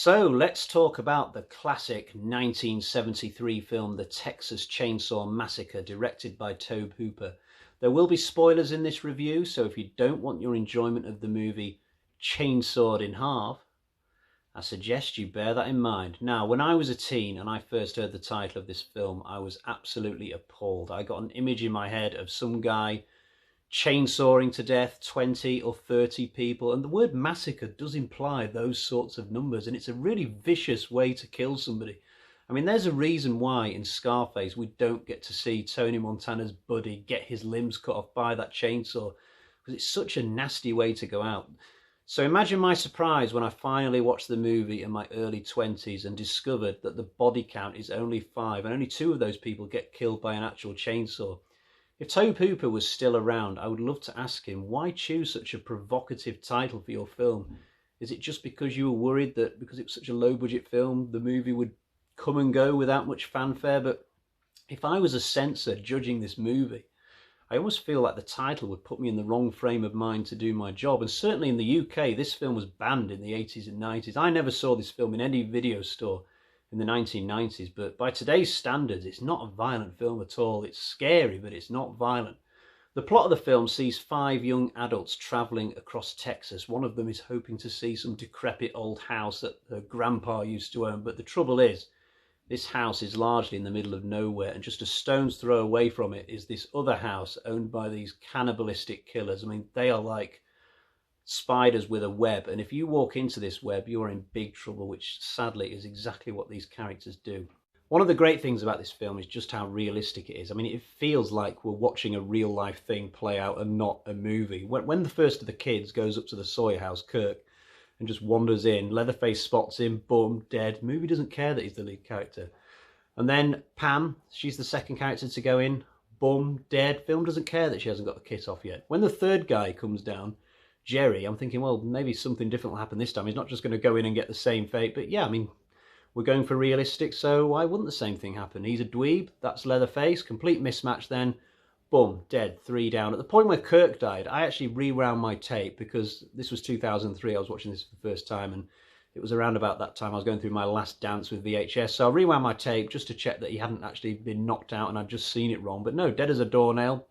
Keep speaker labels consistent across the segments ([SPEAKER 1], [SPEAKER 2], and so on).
[SPEAKER 1] So let's talk about the classic 1973 film, The Texas Chainsaw Massacre, directed by Tobe Hooper. There will be spoilers in this review, so if you don't want your enjoyment of the movie chainsawed in half, I suggest you bear that in mind. Now, when I was a teen and I first heard the title of this film, I was absolutely appalled. I got an image in my head of some guy chainsawing to death 20 or 30 people, and the word massacre does imply those sorts of numbers, and it's a really vicious way to kill somebody. I mean, there's a reason why in Scarface we don't get to see Tony Montana's buddy get his limbs cut off by that chainsaw, because it's such a nasty way to go out. So imagine my surprise when I finally watched the movie in my early 20s and discovered that the body count is only 5, and only 2 of those people get killed by an actual chainsaw. If Tobe Hooper was still around, I would love to ask him, why choose such a provocative title for your film? Is it just because you were worried that because it was such a low-budget film, the movie would come and go without much fanfare? But if I was a censor judging this movie, I almost feel like the title would put me in the wrong frame of mind to do my job. And certainly in the UK, this film was banned in the 80s and 90s. I never saw this film in any video store in the 1990s, but by today's standards, it's not a violent film at all. It's scary, but it's not violent. The plot of the film sees 5 young adults travelling across Texas. One of them is hoping to see some decrepit old house that her grandpa used to own, but the trouble is, this house is largely in the middle of nowhere, and just a stone's throw away from it is this other house owned by these cannibalistic killers. I mean, they are like spiders with a web, and if you walk into this web, you're in big trouble, which sadly is exactly what these characters do. One of the great things about this film is just how realistic it is. I mean, it feels like we're watching a real life thing play out and not a movie. When the first of the kids goes up to the Sawyer house, Kirk, and just wanders in, Leatherface spots him, boom, dead. Movie doesn't care that he's the lead character. And then Pam, she's the second character to go in, boom, dead. Film doesn't care that she hasn't got the kit off yet. When the third guy comes down, Jerry, I'm thinking, well, maybe something different will happen this time. He's not just going to go in and get the same fate. But yeah, I mean, we're going for realistic, so why wouldn't the same thing happen? He's a dweeb, that's Leatherface, complete mismatch then. Boom, dead, 3 down. At the point where Kirk died, I actually rewound my tape, because this was 2003, I was watching this for the first time, and it was around about that time I was going through my last dance with VHS, so I rewound my tape just to check that he hadn't actually been knocked out and I'd just seen it wrong. But no, dead as a doornail.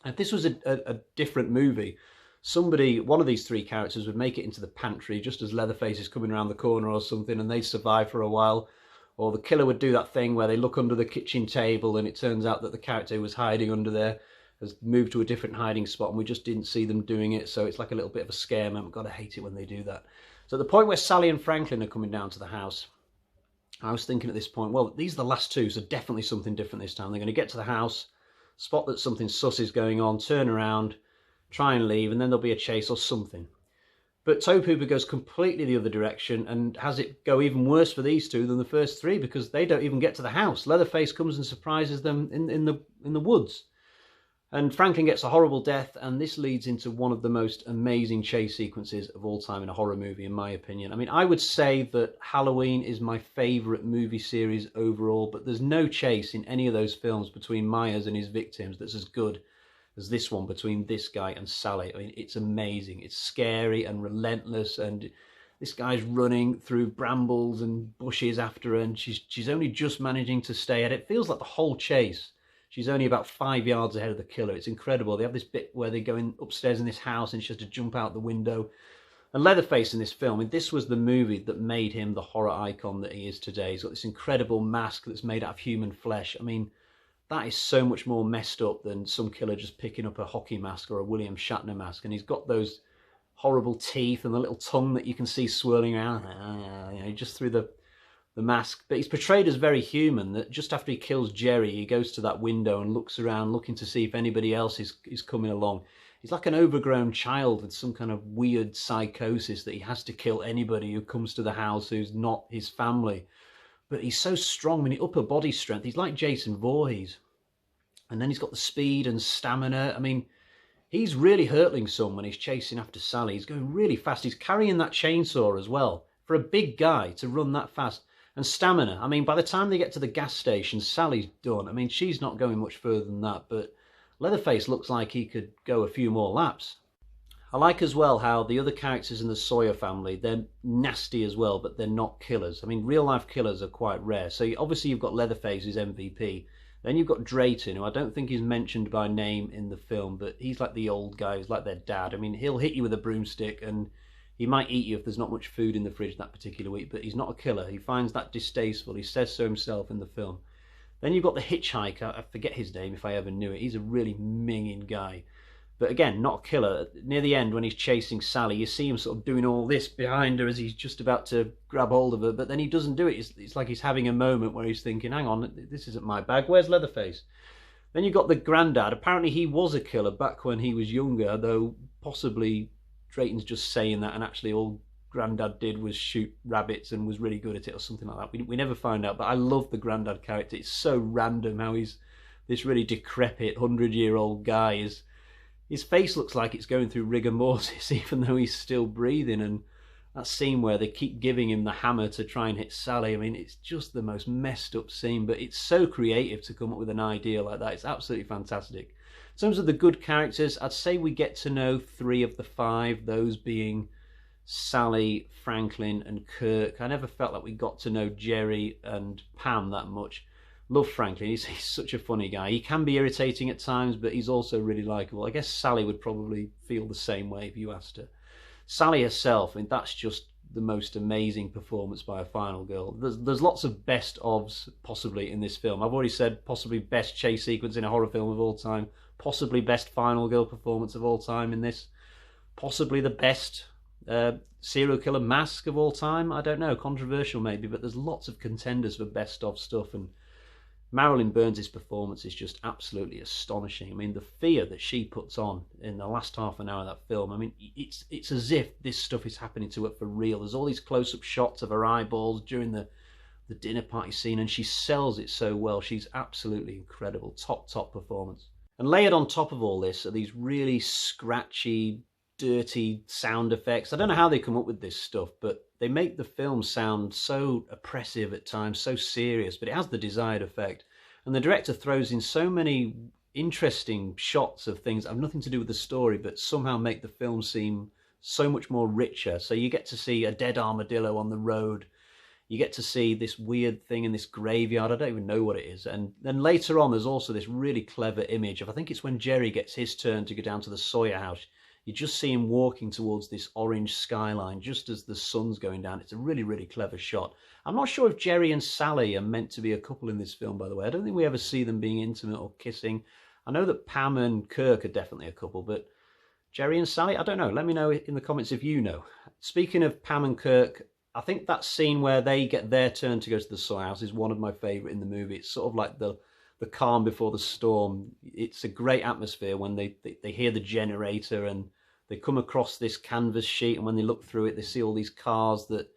[SPEAKER 1] If this was a different movie, one of these 3 characters would make it into the pantry just as Leatherface is coming around the corner or something, and they'd survive for a while. Or the killer would do that thing where they look under the kitchen table and it turns out that the character who was hiding under there has moved to a different hiding spot and we just didn't see them doing it. So it's like a little bit of a scare moment. God, I hate it when they do that. So at the point where Sally and Franklin are coming down to the house, I was thinking at this point, well, these are the last 2, so definitely something different this time. They're going to get to the house, spot that something sus is going on, turn around, try and leave, and then there'll be a chase or something. But Tobe Hooper goes completely the other direction and has it go even worse for these 2 than the first 3, because they don't even get to the house. Leatherface comes and surprises them in the woods. And Franklin gets a horrible death, and this leads into one of the most amazing chase sequences of all time in a horror movie, in my opinion. I mean, I would say that Halloween is my favourite movie series overall, but there's no chase in any of those films between Myers and his victims that's as good as this one between this guy and Sally. I mean, it's amazing. It's scary and relentless, and this guy's running through brambles and bushes after her, and she's only just managing to stay at it. It feels like the whole chase, she's only about 5 yards ahead of the killer. It's incredible. They have this bit where they go in upstairs in this house and she has to jump out the window. And Leatherface in this film, and this was the movie that made him the horror icon that he is today. He's got this incredible mask that's made out of human flesh. I mean, that is so much more messed up than some killer just picking up a hockey mask or a William Shatner mask. And he's got those horrible teeth and the little tongue that you can see swirling around, you know, just through the mask. But he's portrayed as very human, that just after he kills Jerry, he goes to that window and looks around, looking to see if anybody else is coming along. He's like an overgrown child with some kind of weird psychosis that he has to kill anybody who comes to the house who's not his family. But he's so strong, I mean, upper body strength. He's like Jason Voorhees. And then he's got the speed and stamina. I mean, he's really hurtling some when he's chasing after Sally. He's going really fast. He's carrying that chainsaw as well. For a big guy to run that fast. And stamina. I mean, by the time they get to the gas station, Sally's done. I mean, she's not going much further than that. But Leatherface looks like he could go a few more laps. I like as well how the other characters in the Sawyer family, they're nasty as well, but they're not killers. I mean, real life killers are quite rare. So obviously you've got Leatherface, who's MVP. Then you've got Drayton, who I don't think is mentioned by name in the film, but he's like the old guy, he's like their dad. I mean, he'll hit you with a broomstick and he might eat you if there's not much food in the fridge that particular week, but he's not a killer. He finds that distasteful. He says so himself in the film. Then you've got the hitchhiker. I forget his name if I ever knew it. He's a really minging guy. But again, not a killer. Near the end, when he's chasing Sally, you see him sort of doing all this behind her as he's just about to grab hold of her, but then he doesn't do it. It's like he's having a moment where he's thinking, hang on, this isn't my bag. Where's Leatherface? Then you've got the granddad. Apparently he was a killer back when he was younger, though possibly Drayton's just saying that, and actually all Grandad did was shoot rabbits and was really good at it or something like that. We never find out, but I love the Grandad character. It's so random how he's this really decrepit 100-year-old guy. His face looks like it's going through rigor mortis even though he's still breathing, and that scene where they keep giving him the hammer to try and hit Sally, I mean, it's just the most messed up scene, but it's so creative to come up with an idea like that. It's absolutely fantastic. In terms of the good characters, I'd say we get to know 3 of the 5, those being Sally, Franklin and Kirk. I never felt like we got to know Jerry and Pam that much. Love Franklin, he's such a funny guy. He can be irritating at times, but he's also really likeable. I guess Sally would probably feel the same way if you asked her. Sally herself, I mean, that's just the most amazing performance by a final girl. There's lots of best ofs possibly in this film. I've already said possibly best chase sequence in a horror film of all time, possibly best final girl performance of all time in this, possibly the best serial killer mask of all time. I don't know, controversial maybe, but there's lots of contenders for best of stuff, and Marilyn Burns' performance is just absolutely astonishing. I mean, the fear that she puts on in the last half an hour of that film, I mean, it's as if this stuff is happening to her for real. There's all these close-up shots of her eyeballs during the dinner party scene, and she sells it so well. She's absolutely incredible. Top performance. And layered on top of all this are these really scratchy, dirty sound effects. I don't know how they come up with this stuff, but they make the film sound so oppressive at times, so serious, but it has the desired effect. And the director throws in so many interesting shots of things that have nothing to do with the story, but somehow make the film seem so much more richer. So you get to see a dead armadillo on the road. You get to see this weird thing in this graveyard. I don't even know what it is. And then later on, there's also this really clever image of, I think it's when Jerry gets his turn to go down to the Sawyer house. You just see him walking towards this orange skyline just as the sun's going down. It's a really, really clever shot. I'm not sure if Jerry and Sally are meant to be a couple in this film, by the way. I don't think we ever see them being intimate or kissing. I know that Pam and Kirk are definitely a couple, but Jerry and Sally, I don't know. Let me know in the comments if you know. Speaking of Pam and Kirk, I think that scene where they get their turn to go to the Sawyer house is one of my favourite in the movie. It's sort of like the calm before the storm. It's a great atmosphere when they hear the generator and they come across this canvas sheet, and when they look through it, they see all these cars that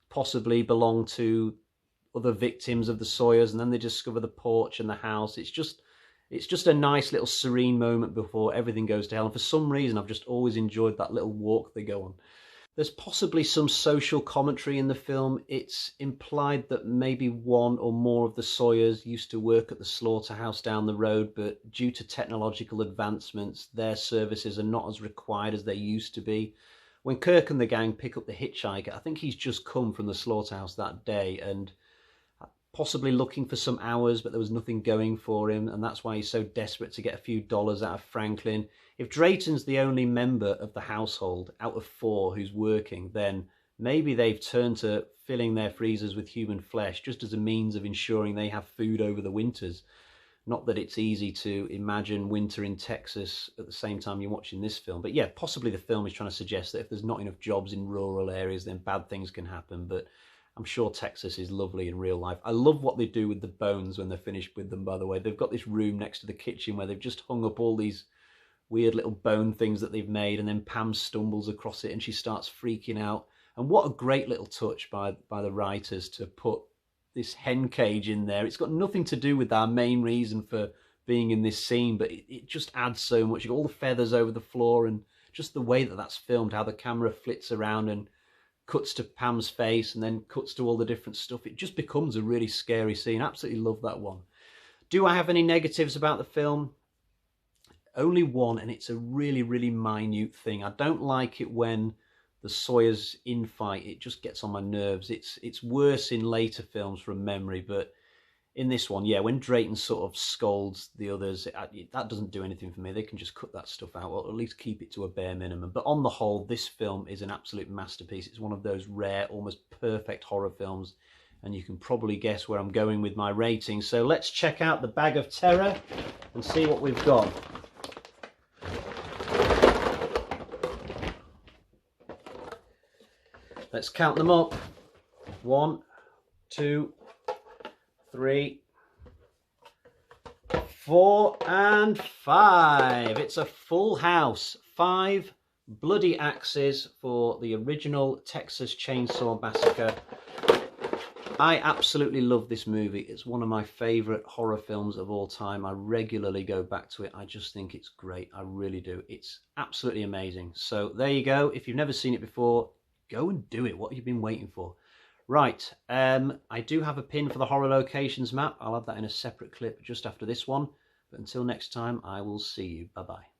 [SPEAKER 1] possibly belong to other victims of the Sawyers, and then they discover the porch and the house. It's just a nice little serene moment before everything goes to hell. And for some reason, I've just always enjoyed that little walk they go on. There's possibly some social commentary in the film. It's implied that maybe one or more of the Sawyers used to work at the slaughterhouse down the road, but due to technological advancements, their services are not as required as they used to be. When Kirk and the gang pick up the hitchhiker, I think he's just come from the slaughterhouse that day and possibly looking for some hours, but there was nothing going for him, and that's why he's so desperate to get a few dollars out of Franklin. If Drayton's the only member of the household out of 4 who's working, then maybe they've turned to filling their freezers with human flesh just as a means of ensuring they have food over the winters. Not that it's easy to imagine winter in Texas at the same time you're watching this film. But yeah, possibly the film is trying to suggest that if there's not enough jobs in rural areas, then bad things can happen. But I'm sure Texas is lovely in real life. I love what they do with the bones when they're finished with them, by the way. They've got this room next to the kitchen where they've just hung up all these weird little bone things that they've made, and then Pam stumbles across it and she starts freaking out. And what a great little touch by the writers to put this hen cage in there. It's got nothing to do with our main reason for being in this scene, but it just adds so much. You've got all the feathers over the floor, and just the way that that's filmed, how the camera flits around and cuts to Pam's face and then cuts to all the different stuff. It just becomes a really scary scene. Absolutely love that one. Do I have any negatives about the film? only one, and it's a really, really minute thing. I don't like it when the Sawyers infight. It just gets on my nerves. It's worse in later films from memory, but in this one, yeah, when Drayton sort of scolds the others, that doesn't do anything for me. They can just cut that stuff out, or at least keep it to a bare minimum. But on the whole, this film is an absolute masterpiece. It's one of those rare, almost perfect horror films, and you can probably guess where I'm going with my rating. So let's check out the bag of terror and see what we've got. Let's count them up. 1, 2, 3, 4, and 5. It's a full house. 5 bloody axes for the original Texas Chainsaw Massacre. I absolutely love this movie. It's one of my favourite horror films of all time. I regularly go back to it. I just think it's great. I really do. It's absolutely amazing. So there you go. If you've never seen it before, go and do it. What have you been waiting for? Right, I do have a pin for the horror locations map. I'll have that in a separate clip just after this one. But until next time, I will see you. Bye-bye.